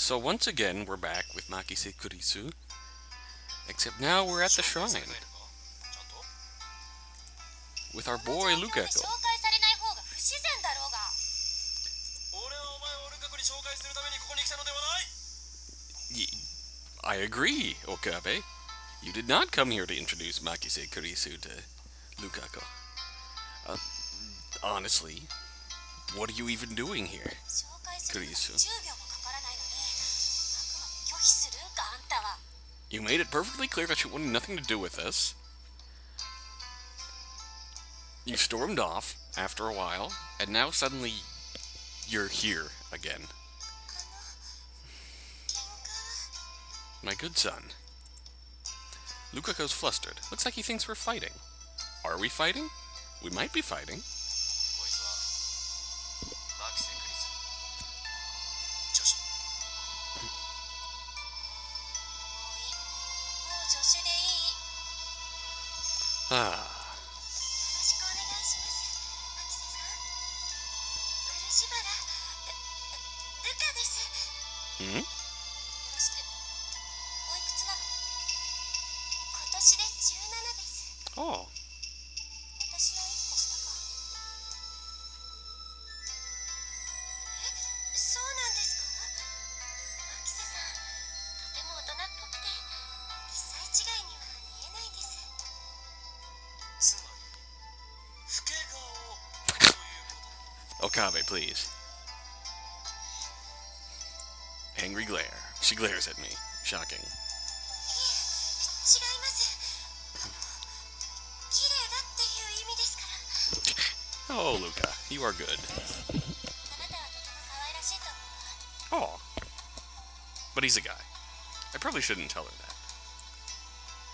So once again, we're back with Makise Kurisu, except now we're at the shrine with our boy Lukako. I agree, Okabe. You did not come here to introduce Makise Kurisu to Lukako. Honestly, what are you even doing here, Kurisu? You made it perfectly clear that you wanted nothing to do with us. You stormed off after a while, and now suddenly you're here again. My good son. Lukako's flustered. Looks like he thinks we're fighting. Are we fighting? We might be fighting. Ah. Hmm? Oh. Okabe, please. Angry glare. She glares at me. Shocking. Oh, Luka, you are good. Oh. But he's a guy. I probably shouldn't tell her that.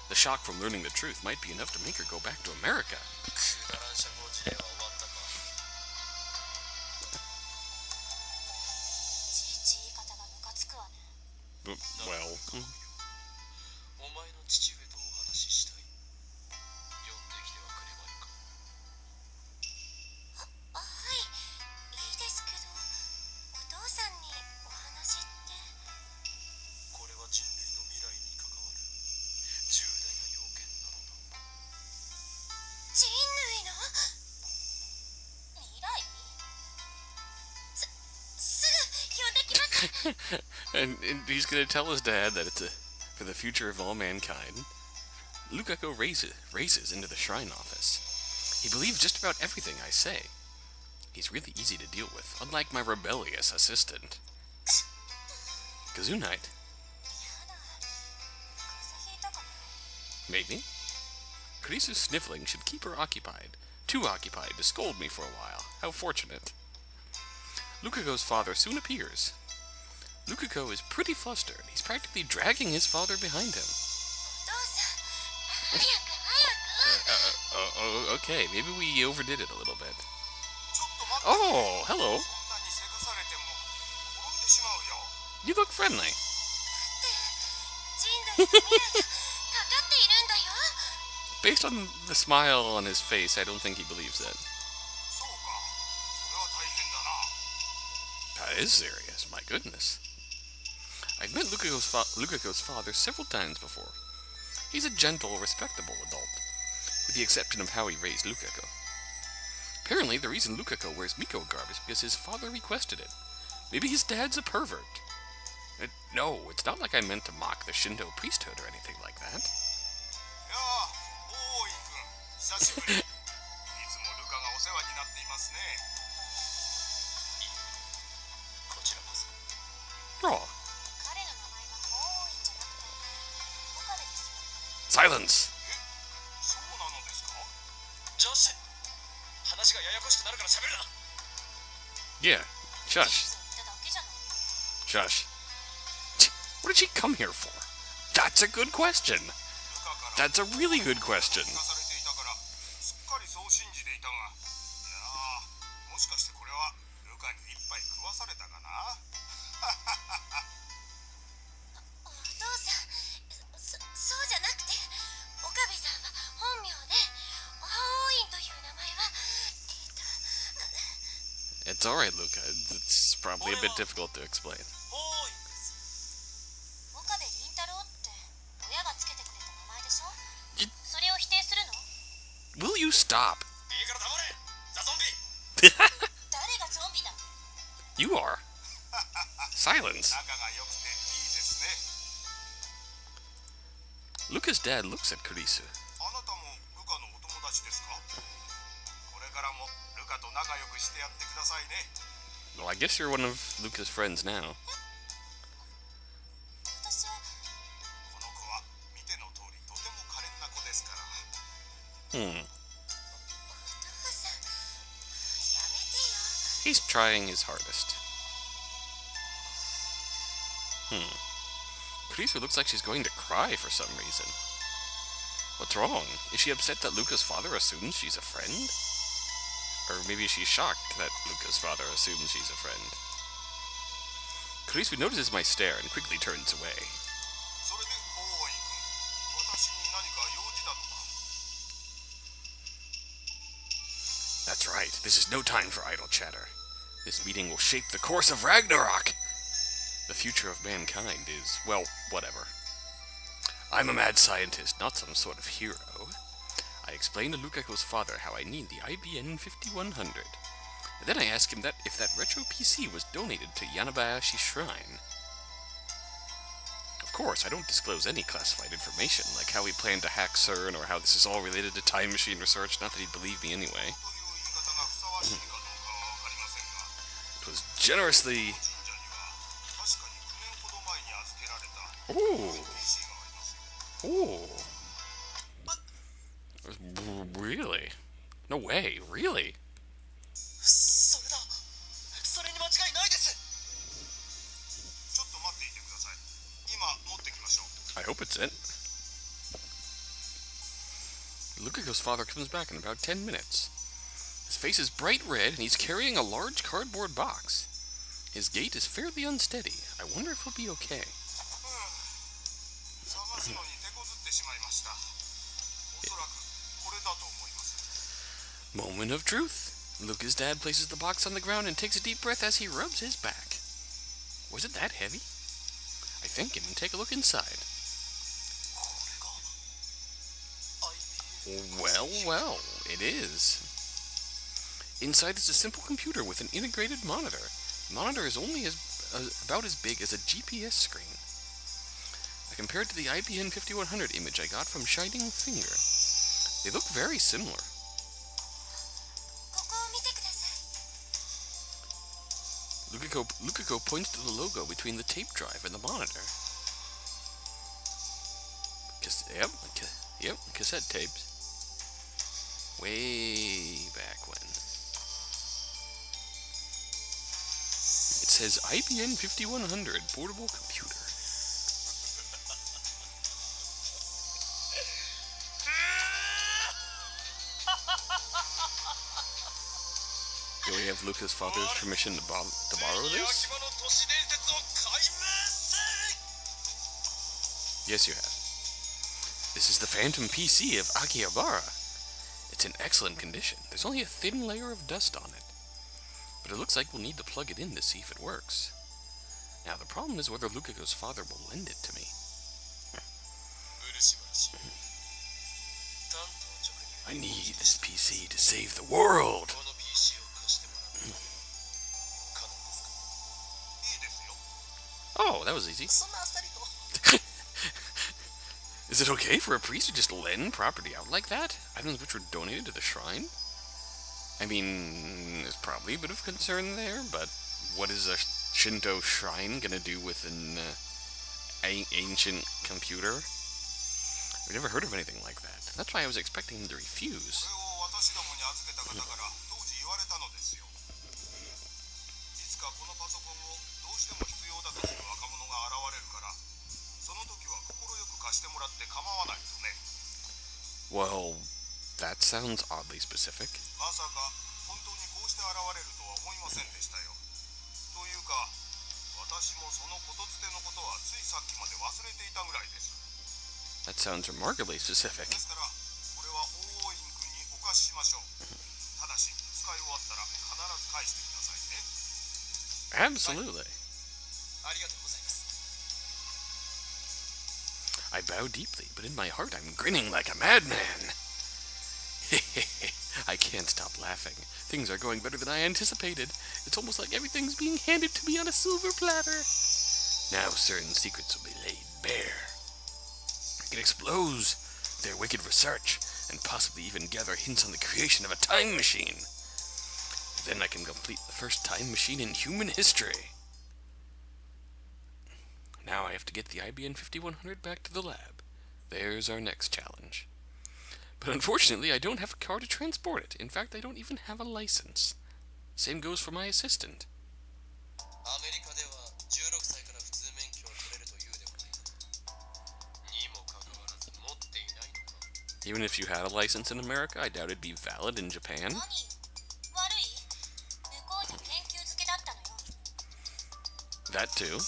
The shock from learning the truth might be enough to make her go back to America. Well... and he's gonna tell his dad that it's for the future of all mankind. Lukako races into the shrine office. He believes just about everything I say. He's really easy to deal with, unlike my rebellious assistant. Kazunite. Maybe. Kurisu's sniffling should keep her occupied. Too occupied to scold me for a while. How fortunate. Lukako's father soon appears. Lukako is pretty flustered. He's practically dragging his father behind him. Okay, maybe we overdid it a little bit. Oh, hello. You look friendly. Based on the smile on his face, I don't think he believes that. That is serious, my goodness. I've met Lukako's father several times before. He's a gentle, respectable adult, with the exception of how he raised Lukako. Apparently, the reason Lukako wears Miko garb is because his father requested it. Maybe his dad's a pervert. No, it's not like I meant to mock the Shinto priesthood or anything like that. Oh. Silence! Yeah, shush. Shush. What did she come here for? That's a good question. That's a really good question. It's alright, Luka. It's probably a bit difficult to explain. Will you stop? いいから黙れザゾンビ 誰がゾンビだ You are. Silence. 仲が良くていいですね Luca's dad looks at Kurisu. あなたもルカのお友達ですかこれからもルカと仲良くしてやってくださいね Well, I guess you're one of Luca's friends now. 私はこの子は見ての通りとても可憐な子ですから Hmm. お父さんやめてよ He's trying his hardest. Kurisu looks like she's going to cry for some reason. What's wrong? Is she upset that Luca's father assumes she's a friend? Or maybe she's shocked that Luca's father assumes she's a friend. Kurisu notices my stare and quickly turns away. それで大井君私に何か用事だとか That's right, this is no time for idle chatter. This meeting will shape the course of Ragnarok! The future of mankind is, well, whatever. I'm a mad scientist, not some sort of hero. I explain to Lukako's father how I need the IBN 5100. And then I ask him that if that retro PC was donated to Yanabayashi Shrine. Of course, I don't disclose any classified information, like how we plan to hack CERN or how this is all related to time machine research, not that he'd believe me anyway. という言い方がふさわしいかどうかは分かりませんが It was generously... 神社には確かに9年ほど前に預けられた Ooh. PC がありますよ Ooh. Really? No way, really? それだそれに間違いないですちょっと待っていてください今持ってきましょう I hope it's it. Lukako's father comes back in about 10 minutes. His face is bright red and he's carrying a large cardboard box. His gait is fairly unsteady. I wonder if he'll be okay. 探すのに手こずってしまいましたおそらくこれだと思います Moment of truth. Luca's dad places the box on the ground and takes a deep breath as he rubs his back. Was it that heavy? I thank him and take a look inside. これが Well, well, it is. Inside is a simple computer with an integrated monitor. The monitor is only about as big as a GPS screen. I compared to the IBM 5100 image I got from Shining Finger. They look very similar. ここを見てください Lukako points to the logo between the tape drive and the monitor. Yep, cassette tapes. Way back when. It says IBM 5100 portable computer. Do we have Luca's father's permission to borrow this? 秋葉の都市伝説を解明せい Yes, you have. This is the Phantom PC of Akihabara. It's in excellent condition. There's only a thin layer of dust on it. But it looks like we'll need to plug it in to see if it works. Now, the problem is whether Lukako's father will lend it to me. 漆原氏担当直入 I need this PC to save the world! この PC を貸してもらう可能ですかいいですよ Oh, that was easy. そんなあっさりと Is it okay for a priest to just lend property out like that? Items which were donated to the shrine? I mean, there's probably a bit of concern there, but what is a Shinto shrine gonna do with an ancient computer? I've never heard of anything like that. That's why I was expecting him to refuse. これを私どもに預けた方から当時言われたのですよいつかこのパソコンをどうしても必要だとする若者が現れるからその時は快く貸してもらって構わないとね Well, that sounds oddly specific. まさか本当にこうして現れるとは思いませんでしたよというか私もそのことづてのことはついさっきまで忘れていたぐらいです That sounds remarkably specific. ですからこれは法王院君にお貸ししましょうただし使い終わったら必ず返してくださいね Absolutely. ありがとうございます I bow deeply, but in my heart I'm grinning like a madman. can't stop laughing. Things are going better than I anticipated. It's almost like everything's being handed to me on a silver platter. Now certain secrets will be laid bare. I can expose their wicked research and possibly even gather hints on the creation of a time machine. Then I can complete the first time machine in human history. Now I have to get the IBN 5100 back to the lab. There's our next challenge. But unfortunately, I don't have a car to transport it. In fact, I don't even have a license. Same goes for my assistant. アメリカでは16歳から普通免許を取れるというでもないにもかかわらず持っていないのか Even if you had a license in America, I doubt it'd be valid in Japan. 何悪い？向こうに研究漬けだったのよ。 That too. 青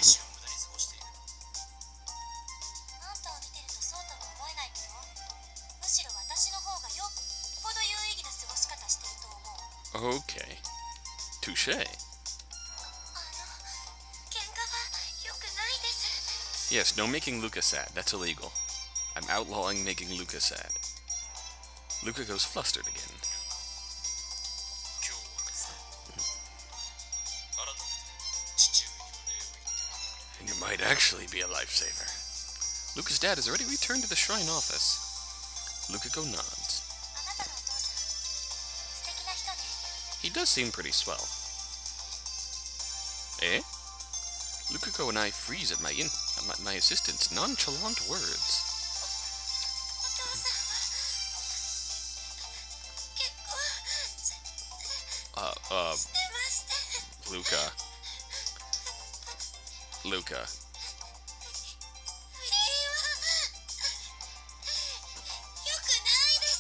春を無駄に過ごしているあんたを見てるとそうとも思えないけど、むしろ私の方がよっぽど有意義な過ごし方してると思う。 Okay. Touche. 喧嘩は良くないです。 Yes, no making Luca sad. That's illegal. I'm outlawing making Luca sad. Luca goes flustered again. 今日はですね改めて父上にお礼を言っておく And you might actually be a lifesaver. Luca's dad has already returned to the shrine office. Lukako nods. あなたのお父さん、素敵な人ね。 He does seem pretty swell. Eh? Lukako and I freeze at my assistant's nonchalant words. お父さんは結婚してまして。 Luca. 不倫は良くないです。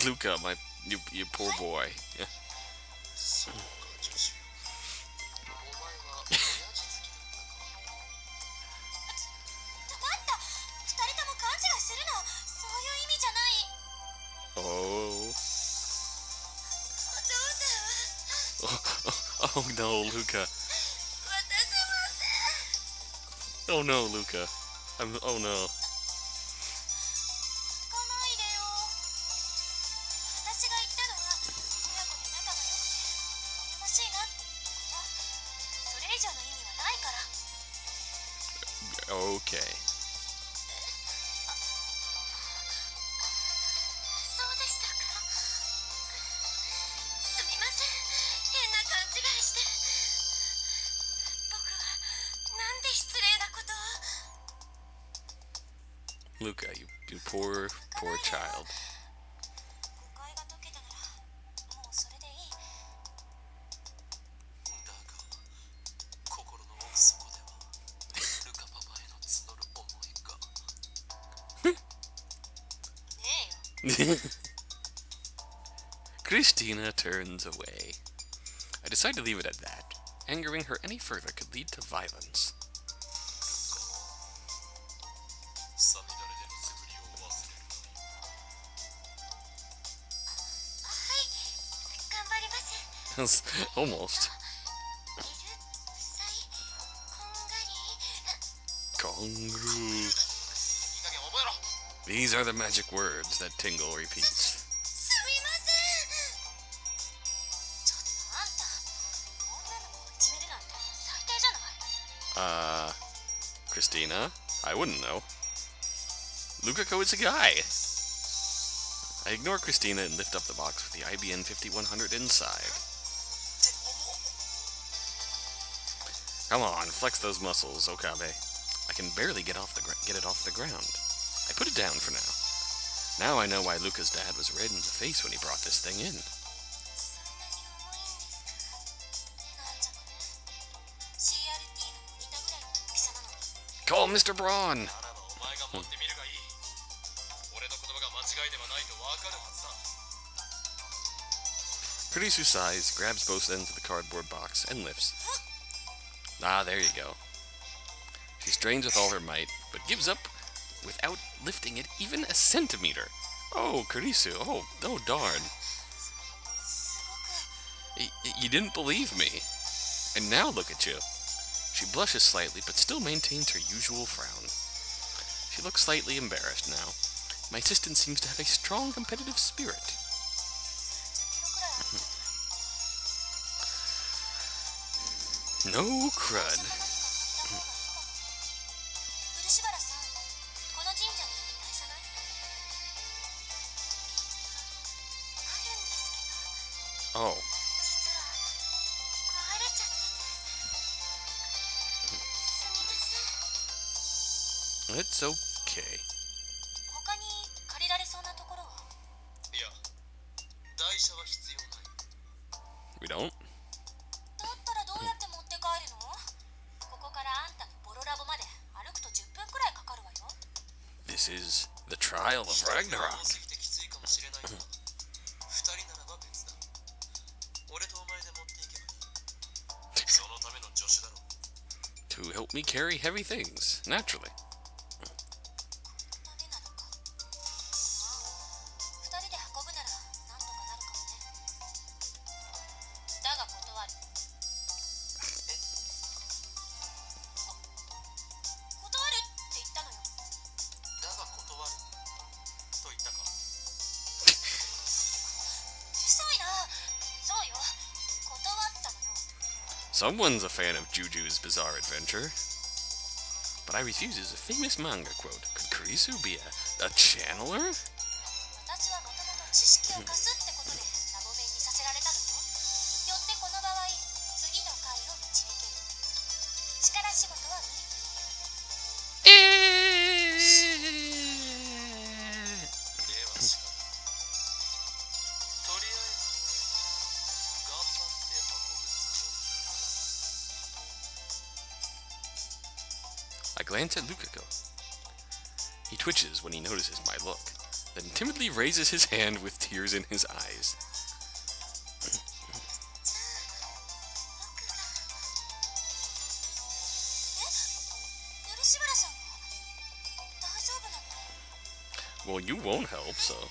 Luca, you poor boy. そうか女子よお前は親父好きなんだか待った、二人とも勘違いするの。そういう意味じゃない。 Oh. お父さんは Oh no, Luca. 渡せません。 Oh no, Luca. Oh no. 泣かないでよ。私が言ったのは親子で仲が良くて羨ましいなってこと。それ以上の意味はないから。 Okay. そうでしたか。すみません、変な勘違いして。僕はなんで失礼なことを。 Luca, you poor child. 誤解が解けたならもうそれでいい。だが心の奥底ではルカパパへの募る思いがねえよ。 Christina turns away. I decide to leave it at that. Angering her any further could lead to violence. サミダレでの素振りを忘れるなはい、頑張ります。 Almost. うるさい、こんがり。 Kongru. いい加減覚えろ These are the magic words that Tingle repeats. すみません。ちょっとあんた、女の子をいじめるなんて最低じゃない。 Christina? I wouldn't know. Lukako is a guy. I ignore Christina and lift up the box with the IBN 5100 inside. Come on, flex those muscles, Okabe. I can barely get it off the ground. I put it down for now. Now I know why Luca's dad was red in the face when he brought this thing in. そんなに重いんですか。なんじゃこれ。CRT のモニターぐらいの大きさなのに。 Call Mr. Braun! ならばお前が持ってみるがいい俺の言葉が間違いではないとわかるはずだ Kurisu sighs, grabs both ends of the cardboard box, and lifts. Ah, there you go. She strains with all her might, but gives up without lifting it even a centimeter. Oh, Kurisu, oh darn. すごく。 You didn't believe me. And now look at you. She blushes slightly, but still maintains her usual frown. She looks slightly embarrassed now. My assistant seems to have a strong competitive spirit. 10キロくらいあるんじゃない？ No crud. 何か借りた方がいいかも。漆原さん、この神社に大社ない？あるんですけど、 Oh, 実は壊れちゃってて。すみません。 it's okay. 他に借りられそうなところは？いや、台車は必要ない。 We don't? だったらどうやって持って帰るの？ここからあんたのボロラボまで歩くと10分くらいかかるわよ。 This is the trial of 多 Ragnarok. すぎてきついかもしれないが、二人ならば別だ。俺とお前で持っていけばいい。そのための助手だろう。 To help me carry heavy things, naturally. ダメなのか。2人で運ぶならなんとかなるかもね。だが断る。断るって言ったのよ。だが断ると言ったか。うるさいな。そうよ。断ったのよ。 Someone's a fan of Juju's Bizarre Adventure. But I refuse is a famous manga quote. Could Kurisu be a channeler? 私はもともと知識を貸すってことでラボ面にさせられたのよ。よってこの場合、次の回を導ける。力仕事は無理。ではしかとりあえず頑張って運ぶつもりだ。 I glance at Lukako. He twitches when he notices my look, then timidly raises his hand with tears in his eyes. 漆原さんは大丈夫なの？ Well, you won't help, so 頑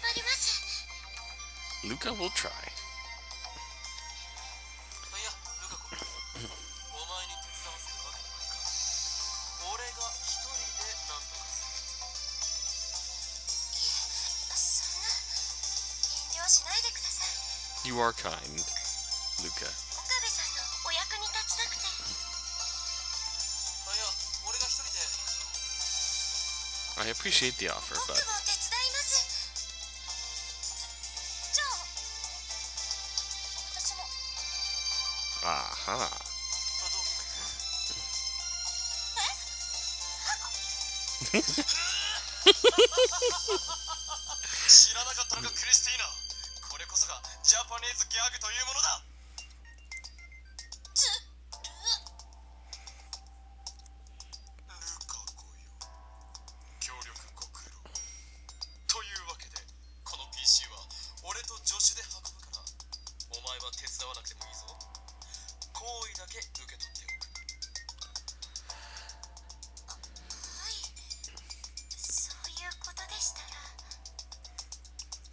張ります。 Luca will try. いや、ルカ子、お前に手伝わせるわけにはいかん。俺が一人でなんとかする。そんな遠慮しないでください。 You are kind, Luca. 岡部さんのお役に立ちたくて。いや、俺が一人で。 I appreciate the offer, 僕も but 手伝います。じゃあ私も。 aha. どう知らなかったのか、クリスティーナ。これこそがジャパニーズギャグというものだ。ルカ子よ、協力ご苦労。というわけで、この PC は俺と助手で運ぶから、お前は手伝わなくてもいいぞ。好意だけ受け取っておく。はい。そういうことでしたら。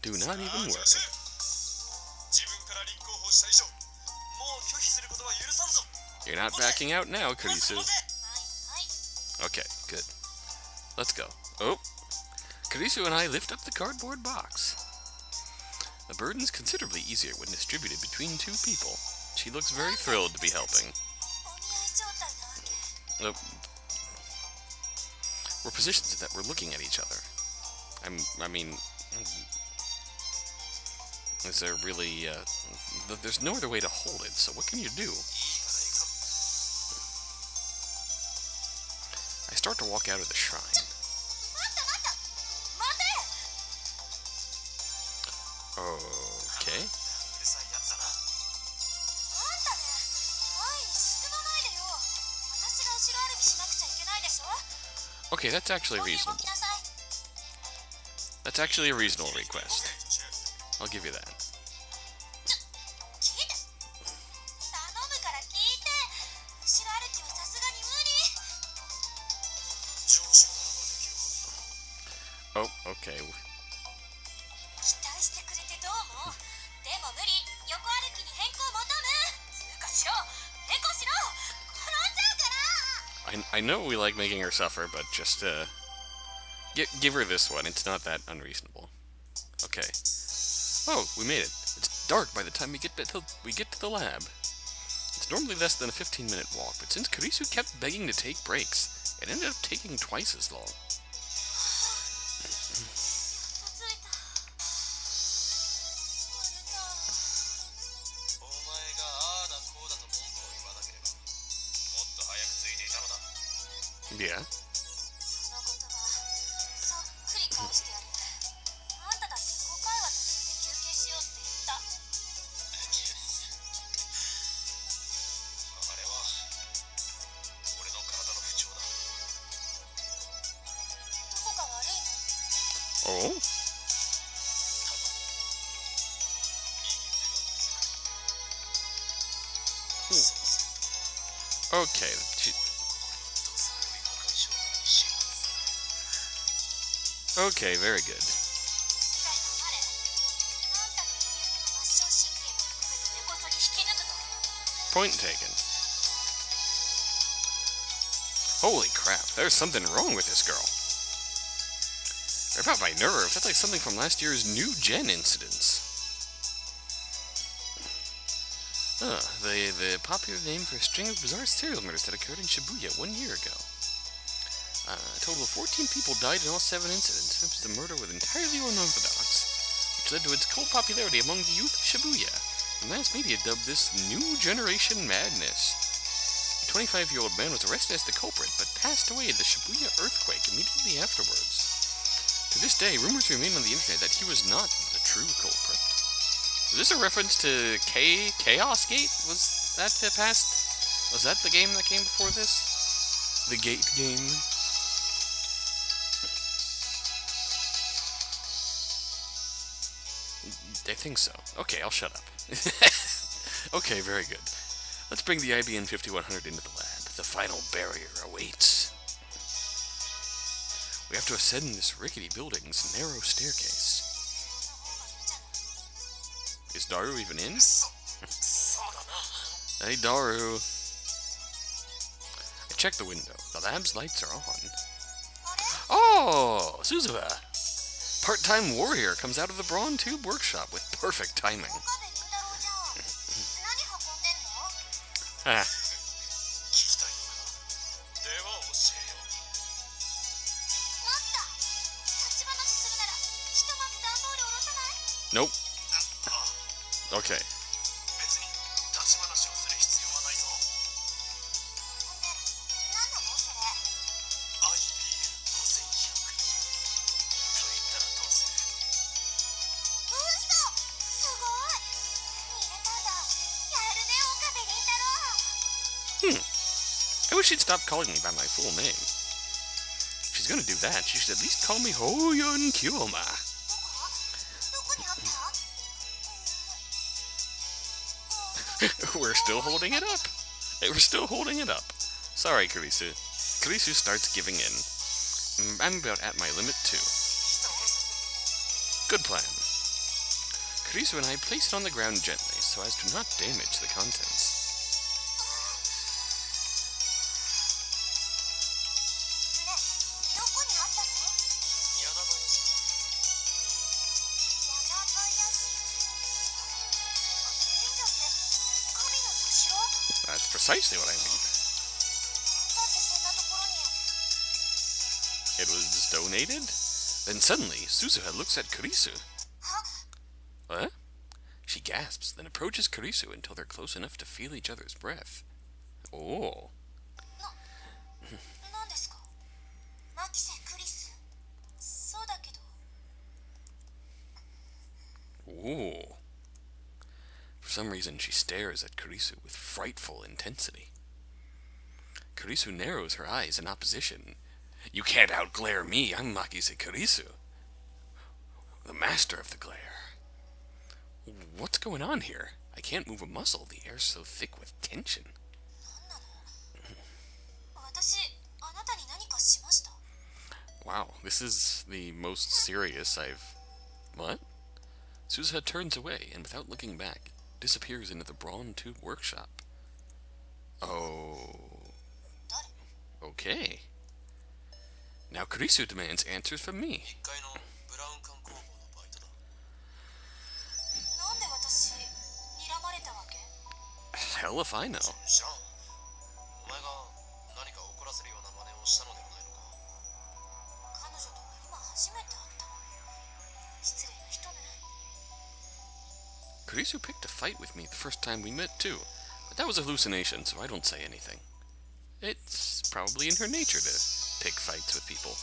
Do not even 助 worry. 手、自分から立候補した以上、もう拒否することは許さんぞ。 You're not backing out now, 待て Kurisu. 待て。 Okay, good. Let's go. Oh, Kurisu and I lift up the cardboard box. The burden's considerably easier when distributed between two people. She looks very thrilled to be helping. お見合い状態なわけ。 We're positioned so that we're looking at each other. I mean, is there really, there's no other way to hold it, so what can you do? いいから行くぞ。 I start to walk out of the shrine. 待った待った。待て。 Okay. うるさいやつだな。あんたね、前に進まないでよ。私が後ろ歩きしなくちゃいけないでしょ。 Okay, that's actually ここに動 reasonable. きなさい。 That's actually a reasonable request. I'll give you that. 聞いて。頼むから聞いて。後ろ歩きはさすがに無理。上司ならばできるはずだ。 Oh, okay. 期待してくれてどうも。でも無理。横歩きに変更求む。つうかしろ。変更しろ。転んじゃうから。 I know we like making her suffer, but just, Give her this one. It's not that unreasonable. Okay. Oh, we made it. It's dark by the time we get to the lab. It's normally less than a 15-minute walk, but since Kurisu kept begging to take breaks, it ended up taking twice as long. ついた。割れた。お前がああだこうだと文句を言わなければもっと早くついていたのだ。 Yeah. その言葉、そっくり返してやる。あんただって5回は途中で休憩しようって言った。あれは俺の体の不調だ。どこか悪いの？ Oh? 右腕がうずく。そうすると Okay. 俺の心に土佐より破壊衝動に侵入され Okay, very good. 一回黙れ。あんたの右腕の末梢神経も含めて根こそぎ引き抜くぞ。 Point taken. Holy crap, there's something wrong with this girl. Rip out my nerves. That's like something from last year's New Gen incidents. The popular name for a string of bizarre serial murders that occurred in Shibuya 1 year ago. A total of 14 people died in all 7 incidents. It was the murder was entirely unorthodox, which led to its cult popularity among the youth of Shibuya. The mass media dubbed this New Generation Madness. The 25-year-old man was arrested as the culprit, but passed away in the Shibuya earthquake immediately afterwards. To this day, rumors remain on the internet that he was not the true culprit. Is this a reference to Chaos Gate? Was that the game that came before this? The Gate game? I think so. Okay, I'll shut up. Okay, very good. Let's bring the IBM 5100 into the lab. The final barrier awaits. We have to ascend this rickety building's narrow staircase. Is Daru even in? そうだな。 Hey, Daru. I checked the window. The lab's lights are on. Oh, Suzuha! Part-time warrior comes out of the Brawn Tube workshop with perfect timing. 岡部倫太郎じゃん。何運んでんの？ Ah, 聞きたいのか。では教えよう。あんた、立ち話するならひとまず段ボール下ろさない？ nope. ああ、 Okay. 別に立ち話をする必要はないぞ。で、何なのそれ？ IBM5100 と言ったらどうする？嘘！すごい！入れたんだ。やるね、岡部倫太郎。 I wish she'd stop calling me by my full name. If she's gonna do that, she should at least call me Hoyon Kyoma. どこにあった？ We're still holding it up. We're still holding it up. Sorry, Kurisu. Kurisu starts giving in. I'm about at my limit too. Good plan. Kurisu and I place it on the ground gently so as to not damage the contents. ね、どこにあったの？柳林。柳林神社って神の社？ That's precisely what I mean. だってそんなところに。 It was donated? Then suddenly, Suzuha looks at Kurisu. は？ What? She gasps, then approaches Kurisu until they're close enough to feel each other's breath. Oh. 何ですか？マキセ・クリス。そうだけど。 Ooh. For some reason, she stares at Kurisu with frightful intensity. Kurisu narrows her eyes in opposition. You can't outglare me. I'm Makise Kurisu, the master of the glare. What's going on here? I can't move a muscle. The air's so thick with tension. 何なの？私、あなたに何かしました？ Wow, this is the most serious I've... What? Suzuha turns away and, without looking back, disappears into the Brawn Tube workshop. Oh... 誰？ Okay. Now Kurisu demands answers from me. 1階のブラウン管工房のバイトだ。なんで私睨まれたわけ？ Hell if I know. 知らん。お前が何か怒らせるような真似をしたのではないのか。彼女とは今初めて会った。失礼な人ね。 Kurisu picked a fight with me the first time we met too, but that was a hallucination, so I don't say anything. It's probably in her nature to pick fights with people.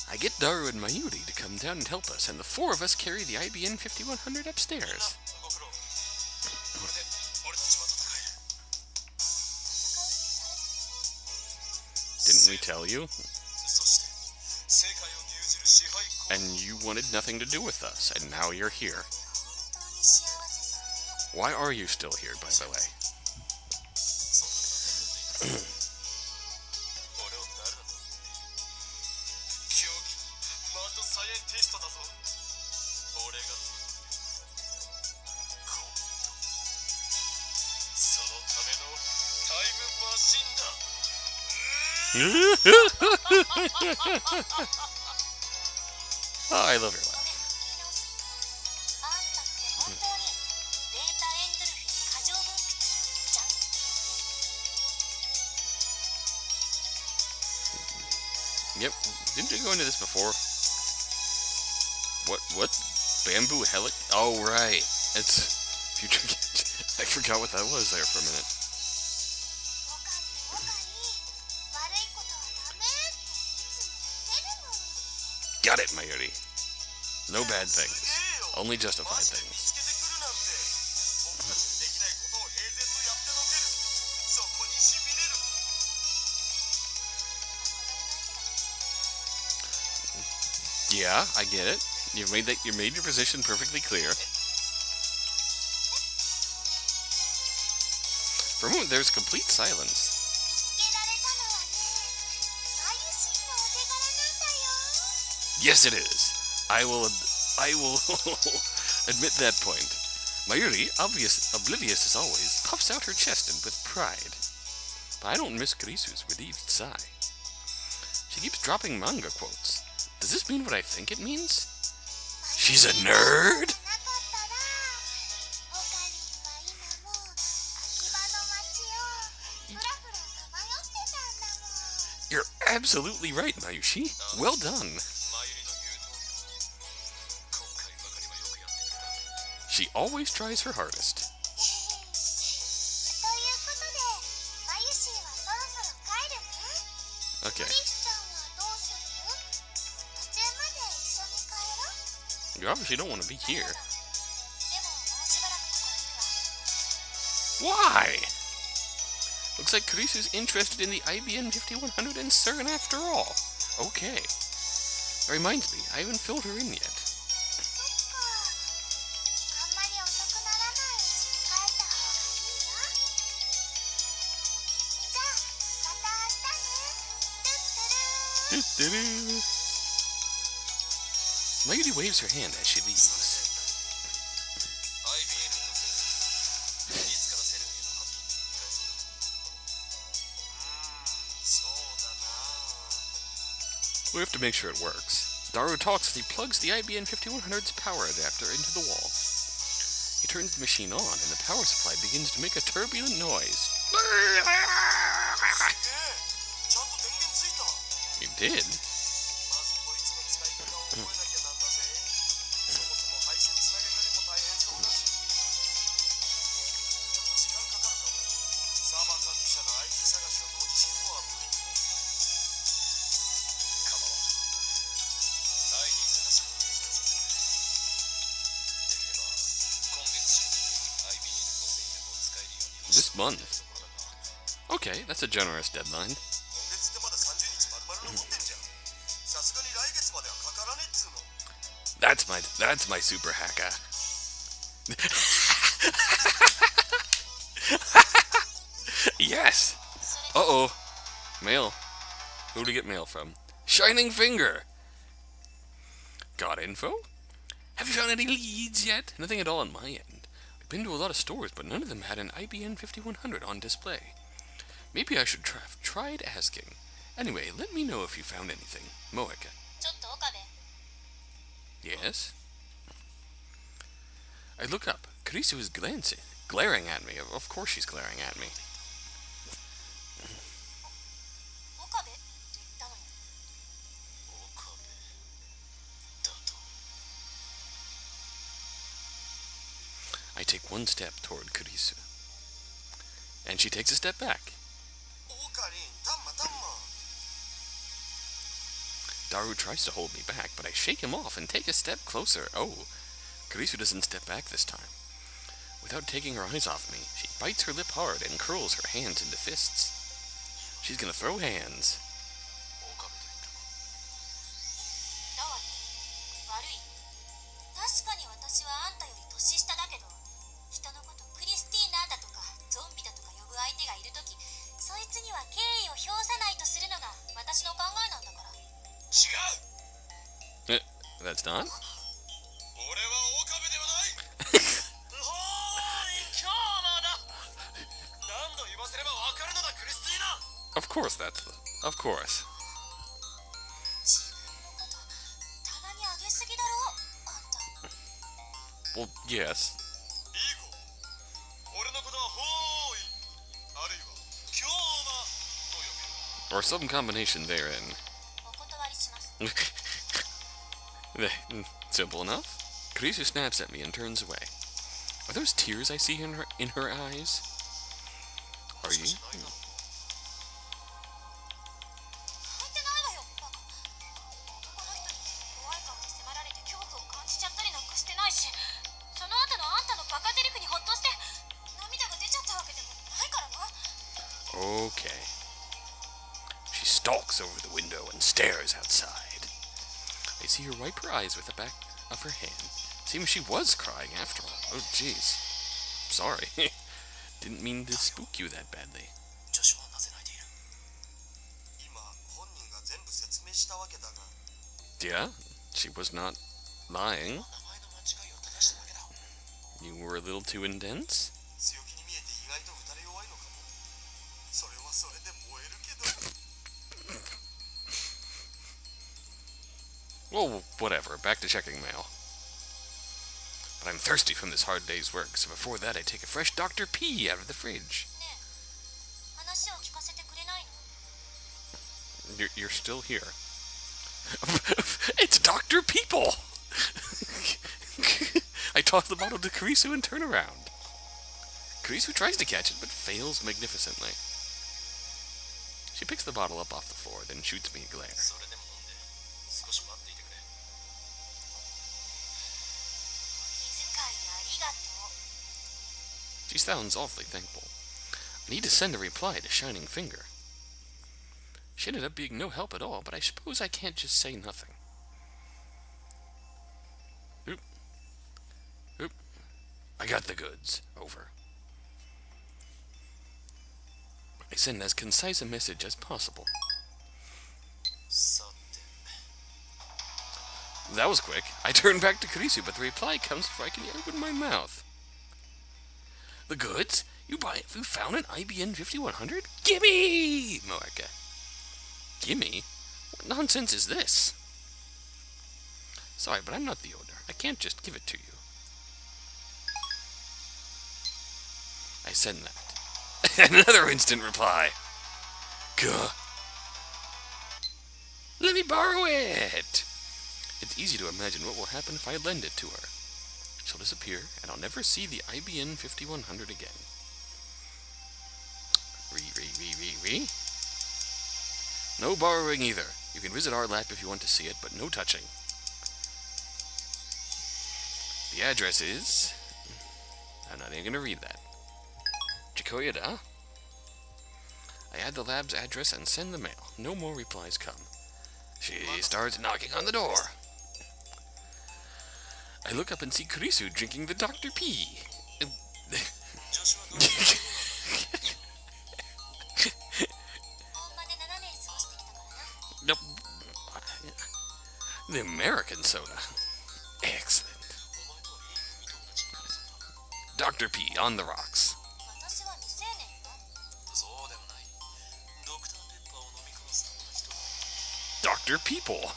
I get Daru and Mayuri to come down and help us, and the four of us carry the IBN 5100 upstairs. ご苦労。これで俺たちは戦える。 Didn't we tell you? そして世界を牛耳る支配校。 And you wanted nothing to do with us, and now you're here. 本当に幸せそうね。 Why are you still here, by the way? そんなこと俺を誰だと思っている。狂気マッドサイエンティストだぞ。俺が今度そのためのタイムマシンだ。 Oh, I love your laugh. あんたって本当にベータエンドルフィン過剰分泌じゃん。 Yep. Didn't you go into this before? What? Bamboo helic? Oh, right. It's future. I forgot what that was there for a minute. おかり悪いことはダメっていつも言ってるのに。 Got it, Mayuri. No bad things. Only justified マジで見 things. つけてくるなんて。僕たちにできないことを平然とやってのける。そこにしびれる。 Yeah, I get it. You made your position perfectly clear. For a moment, there's complete silence. 見つけられたのはね、マユシンのお手柄なんだよ。 Yes, it is. I will admit that point. Mayuri, oblivious as always, puffs out her chest and with pride. But I don't miss Kurisu's relieved sigh. She keeps dropping manga quotes. Does this mean what I think it means? She's a nerd? なかったら、オカリンは今も秋葉の街をふらふらさまよってたんだもん。 You're absolutely right, Mayushi. Well done. マユリの言う通りだ。今回ばかりはよくやってくれた。 She always tries her hardest. ということで、マユシンはそろそろ帰るね。 Okay. クリスちゃんはどうする？途中まで一緒に帰ろう。 You obviously don't want to be here. でももうしばらくここにいるわ。 Why? Looks like Kurisu's interested in the IBN 5100 and CERN after all. Okay. That reminds me, I haven't filled her in yet. そっか。あんまり遅くならないうちに帰った方がいいよ。じゃあ、また明日ね。トゥットゥルー。 Doo-doo-doo. Mayuri waves her hand as she leaves. IBN 5000いつからセルンへのハッピーに使えそうだ。そうだな。 We have to make sure it works. Daru talks as he plugs the IBN 5100's power adapter into the wall. He turns the machine on, and the power supply begins to make a turbulent noise. すげえ。ちゃんと電源ついた。 It did. まずこいつの使い方を覚えなきゃなんだぜ。そもそも配線つなげたりも大変そうだし。ちょっと時間かかるかも。サーバー管理者の IT 探しを同時進行は無理っぽい。構わん。ID 探しも優先させる。できれば今月中に IBN 5100を使えるように。 This month. Okay, that's a generous deadline. 今月ってまだ30日丸々残ってんじゃん。さすがに来月まではかからねっつうの。 That's my super hacker. Yes. Uh-oh. Mail. Who to get mail from? Shining Finger. Got info? Have you found any leads yet? Nothing at all on my end. I've been to a lot of stores, but none of them had an IBN 5100 on display. Maybe I should tried asking. Anyway, let me know if you found anything. Moeka. ちょっと岡部、 Yes? I look up. Kurisu is glaring at me. Of course she's glaring at me. 岡部って言ったのよ。岡部だと。 I take one step toward Kurisu. And she takes a step back. オカリン、タンマタンマ。 Daru tries to hold me back, but I shake him off and take a step closer. Oh, Kurisu doesn't step back this time. Without taking her eyes off me, she bites her lip hard and curls her hands into fists. She's gonna throw hands. 岡部と言ったか。だわね。悪い。確かに私はあんたより年下だけど、人のことクリスティーナだとかゾンビだとか呼ぶ相手がいるとき、そいつには敬意を表さないとするのが私の考えなんだから。違う。 That's not? 俺は岡部ではない。おーい、今日のだ。何度言わせればわかるのだ、クリスティーナ。 Of course that's of course. 自分のこと棚に上げすぎだろ、あんた。 Well, yes. いい子。俺のことはほーい。あるいは今日はと呼べる。 Or some combination therein. お断りします。 Simple enough. Kurisu snaps at me and turns away. Are those tears I see in her eyes? Are you? 入ってないわよ、バカ。男の人に怖い顔で迫られて恐怖を感じちゃったりなんかしてないし、その後のあんたのバカ台詞にほっとして涙が出ちゃったわけでもないからな。 Okay. She stalks over the window and stares outside. I see her wipe her eyes with the back of her hand. Seems she was crying after all. Oh, jeez. Sorry. Didn't mean to spook you that badly. 女子はなぜ泣いている。今本人が全部説明したわけだが。 Yeah, she was not lying. 名前の間違いを正しただけだ。 You were a little too intense. 強気に見えて意外と打たれ弱いのかも。それはそれで燃えるけど。 Well, whatever. Back to checking mail. But I'm thirsty from this hard day's work, so before that I take a fresh Dr. P out of the fridge. ねえ、話を聞かせてくれないの？ You're still here. It's Dr. People! I toss the bottle to Kurisu and turn around. Kurisu tries to catch it, but fails magnificently. She picks the bottle up off the floor, then shoots me a glare. それでも飲んで少し待っていてくれ。気遣いありがとう。 She sounds awfully thankful. I need to send a reply to Shining Finger. She ended up being no help at all, but I suppose I can't just say nothing. Oop. Oop. I got the goods. Over. I send as concise a message as possible. さて。 That was quick. I turn back to Kurisu, but the reply comes before I can open my mouth. The goods? You found an IBN 5100? Gimme! Moeka. Gimme? What nonsense is this? Sorry, but I'm not the owner. I can't just give it to you. I send that. Another instant reply. Gah. Let me borrow it! It's easy to imagine what will happen if I lend it to her. She'll disappear, and I'll never see the IBN 5100 again. Re. No borrowing either. You can visit our lab if you want to see it, but no touching. The address is... I'm not even going to read that. Chikoyada. I add the lab's address and send the mail. No more replies come. She starts knocking on the door. I look up and see Kurisu drinking the Dr. P. 女子はどういうことだ。本場で7年過ごしてきたからな。Nope. The American soda. Excellent. お前とはいい組友達になれそうだ。 Dr. P on the rocks. 私は未成年よ。そうでもない。Dr. People.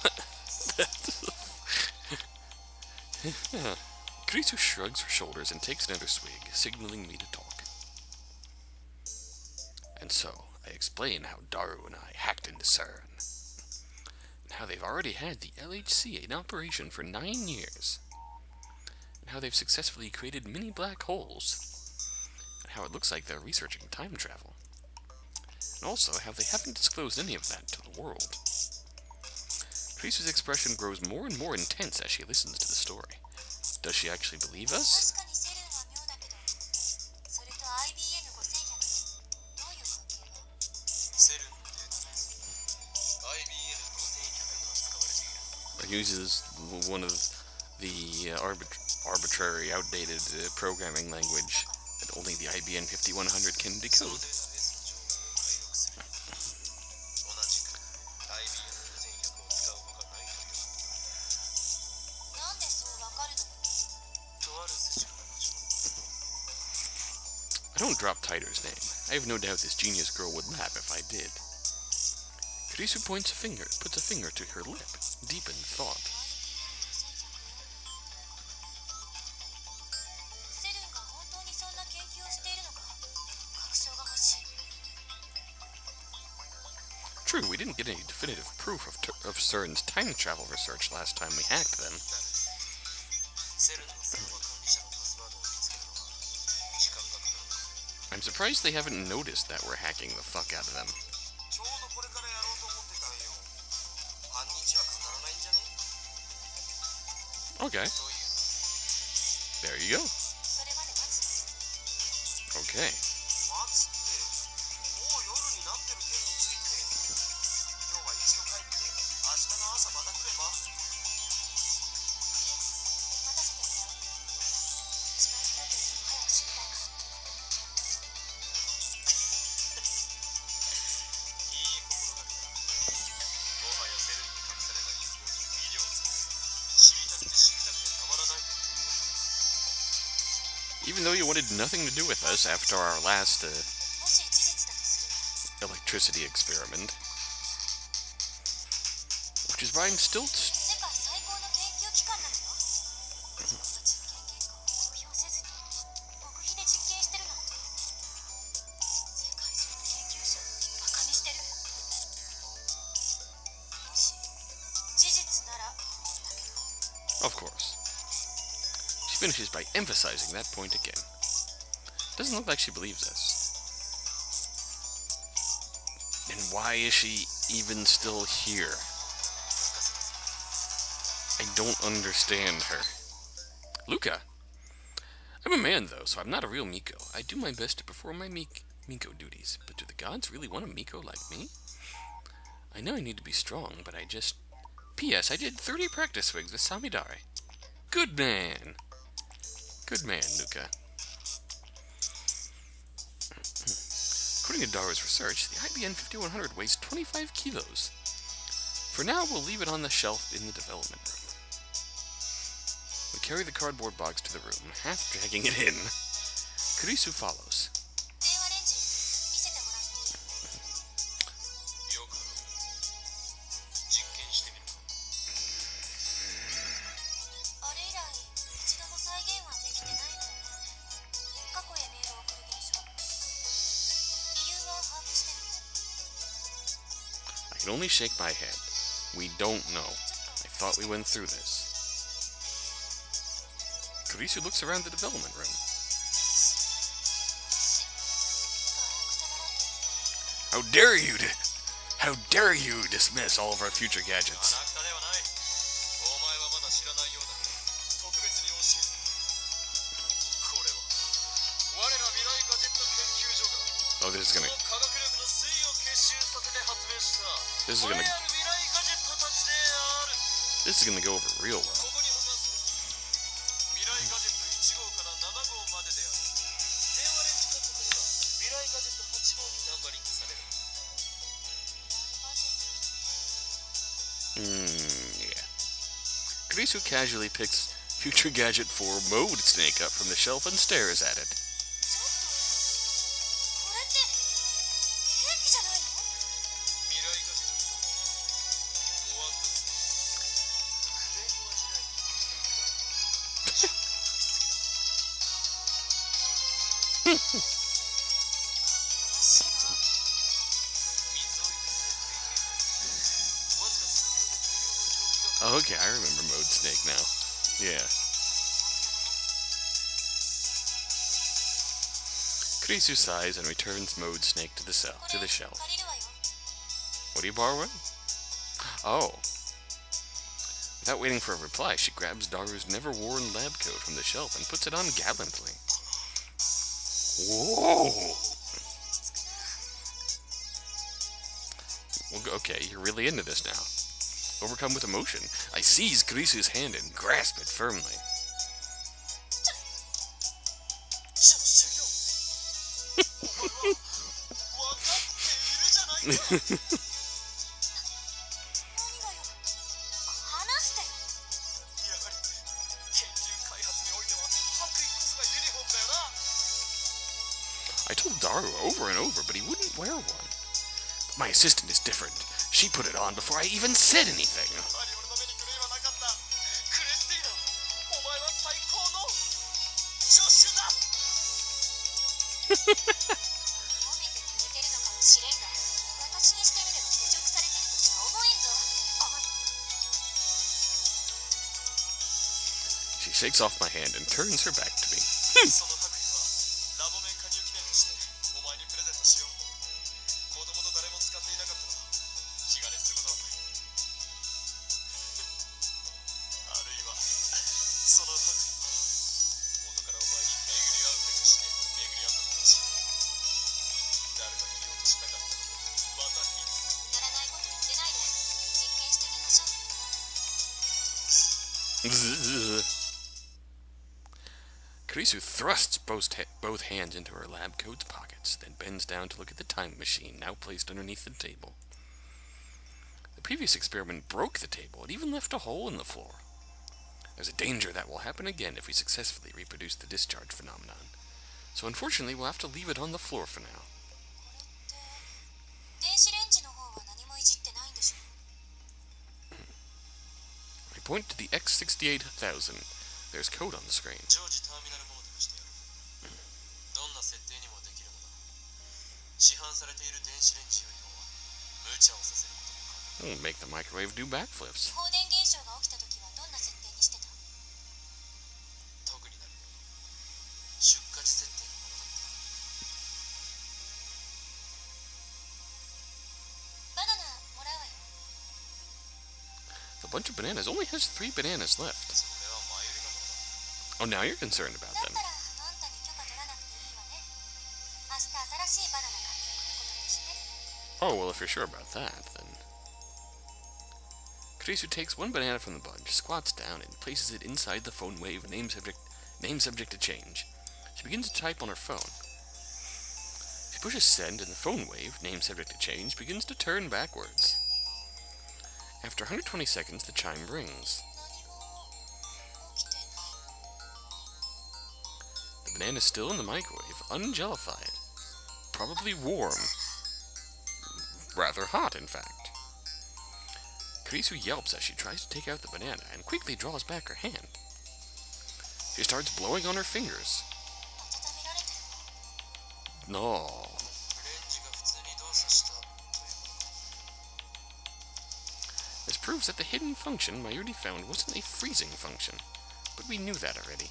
Kurisu shrugs her shoulders and takes another swig, signaling me to talk. And so, I explain how Daru and I hacked into CERN, and how they've already had the LHC in operation for 9 years, and how they've successfully created mini black holes, and how it looks like they're researching time travel, and also how they haven't disclosed any of that to the world. Terisu's expression grows more and more intense as she listens to the story. Does she actually believe us? 確かにセルンは妙だけど、それと IBN5100 どういう関係なの？セルンのデータベース IBN5100 が使われている。 It uses one of the arbitrary, outdated programming language that only the IBM 5100 can その decode. データベースの情報を解読する。同じく IBN5100 を使うほかないということだ。なんでそうわかるのよ。とある世知辛の情報。 I don't drop Tider's name. I have no doubt this genius girl would laugh if I did. Kurisu puts a finger to her lip, deep in thought. セルンが本当にそんな研究をしているのか、確証が欲しい。 True, we didn't get any definitive proof of CERN's time travel research last time we hacked them. セルンのサーバー管理者のパスワードを見つけるのは時間がかかる。 I'm surprised they haven't noticed that we're hacking the fuck out of them. ちょうどこれからやろうと思ってたんよ。半日はかからないんじゃね？ Okay, という there you go. それまで待つ。 Okay. 待つってもう夜になってる件について今日は一度帰って明日の朝また来れば？いいえ、待たせてもらう。違う人というの早く知りたいから。いい心がけだ。もはやセルンに隠された陰謀に魅了され知りたくてたまらない。 Even though you wanted nothing to do with us after our last もし事実だとするなら、 electricity experiment, which is why I'm still 世界最高の研究機関なのよ。その実験結果を公表せずに極秘で実験してるなんて、世界中の研究者をバカにしてる。もし事実ならだけど。 Of course. She finishes by emphasizing that point again. Doesn't look like she believes us. And why is she even still here? I don't understand her. Luca! I'm a man, though, so I'm not a real Miko. I do my best to perform my Miko duties, but do the gods really want a Miko like me? I know I need to be strong, but I just... P.S. I did 30 practice swigs with Samidare. Good man! Good man, Luca. According to Daru's research, the IBM 5100 weighs 25 kilos. For now, we'll leave it on the shelf in the development room. We carry the cardboard box to the room, half dragging it in. Kurisu follows. 電話レンジ見せてもらっていい？よく実験してみるか。あれ以来一度も再現はできてないのよね。過去へメールを送る現象。理由は把握してる？ I can only shake my head. We don't know. I thought we went through this. Kurisu looks around the development room. ガラクタだらけ。 How dare you How dare you dismiss all of our future ガラ gadgets? クタではない。お前はまだ知らないようだから特別に教える。これは我ら未来ガジェット研究所が Oh, this is そ gonna の科学力の粋を結集させて発明した This is 我 gonna 々未来ガジェットたちである。 This is gonna go over real well. ここに保管されている未来ガジェット1号から7号までである。電話レンジ各国には未来ガジェット8号にナンバリングされる。Yeah. Kurisu casually picks Future Gadget 4 Mode Snake up from the shelf and stares at it. ちょっとこれって兵器じゃないの？未来ガジェットと我しいな。水を入れてわずか数秒で大量の蒸気が Okay, I remember Mode Snake now. Yeah. Kurisu sighs and returns Mode Snake to the shelf. 借りるわよ。 What are you borrowing? Oh. Without waiting for a reply, she grabs Daru's never-worn lab coat from the shelf and puts it on gallantly. Whoa! Well, okay, you're really into this now. Overcome with emotion, I seize Kurisu's hand and grasp it firmly. 修行お前は分かっているじゃないか何がよ。話して。やはり研究開発においては白衣こそがユニフォームだよな I told Daru over and over, but he wouldn't wear one. But my assistant is different. She put it on before I even said anything. やはり俺の目に狂いはなかったクレスティーナお前は最高の助手だ褒めてくれてるのかもしれんが、私にしてみれば侮辱されてるとしか思えんぞ。She shakes off my hand and turns her back to me. その白衣はラボ面加入記念としてお前にプレゼントしようもともと誰も使っていなかったのだ気兼ねすることはないあるいはその白衣は元からお前に巡り合うべくして巡り合ったのかもしれない誰が着ようとしなかったのもまた一つやらないこと言ってないで実験してみましょう。 Kurisu thrusts both hands into her lab coat's pockets, then bends down to look at the time machine now placed underneath the table. The previous experiment broke the table. It even left a hole in the floor. There's a danger that will happen again if we successfully reproduce the discharge phenomenon. So unfortunately, we'll have to leave it on the floor for now. 電子レンジの方は何もいじってないんでしょ。 I point to the X68000. There's code on the screen. 常時ターミナルモードにしてやるどんな設定にもできるのだ市販されている電子レンジよりも無茶をさせることも可能 It'll make the microwave do backflips. 放電現象が起きた時はどんな設定にしてた？特になる出荷時設定のものだったバナナもらうわよ。 The bunch of bananas only has 3 bananas left. それは前売りのものだ Oh, now you're concerned about だっ them. たらあんたに許可取らなくていいわね。明日新しいバナナ買ってくることにして。 Oh, well, if you're sure about that, then... Kurisu takes 1 banana from the bunch, squats down, and places it inside the phone wave name subject to change. She begins to type on her phone. She pushes send, and the phone wave, name subject to change, begins to turn backwards. After 120 seconds, the chime rings. 何も起きてない。 The banana is still in the microwave, unjellified. Probably warm. Rather hot, in fact. Kurisu yelps as she tries to take out the banana and quickly draws back her hand. She starts blowing on her fingers. 温められてる。 No. レンジが普通に動作したという This proves that the hidden function Mayuri found wasn't a freezing function, but we knew that already.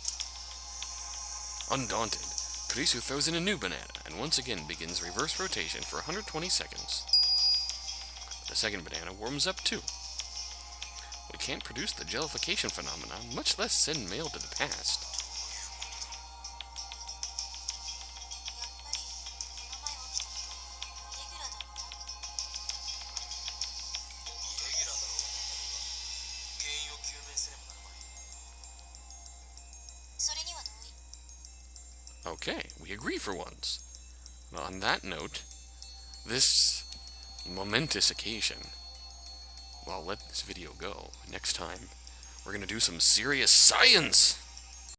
Undaunted, Kurisu throws in a new banana and once again begins reverse rotation for 120 seconds. The second banana warms up too. We can't produce the jellification phenomenon, much less send mail to the past. やっぱりこの前起きたことはイレギュラーだった。イレギュラーだろうが原因を究明すればならない。それには同意。 Okay, we agree for once. On that note, this momentous occasion, well, let this video go. Next time, we're gonna do some serious science!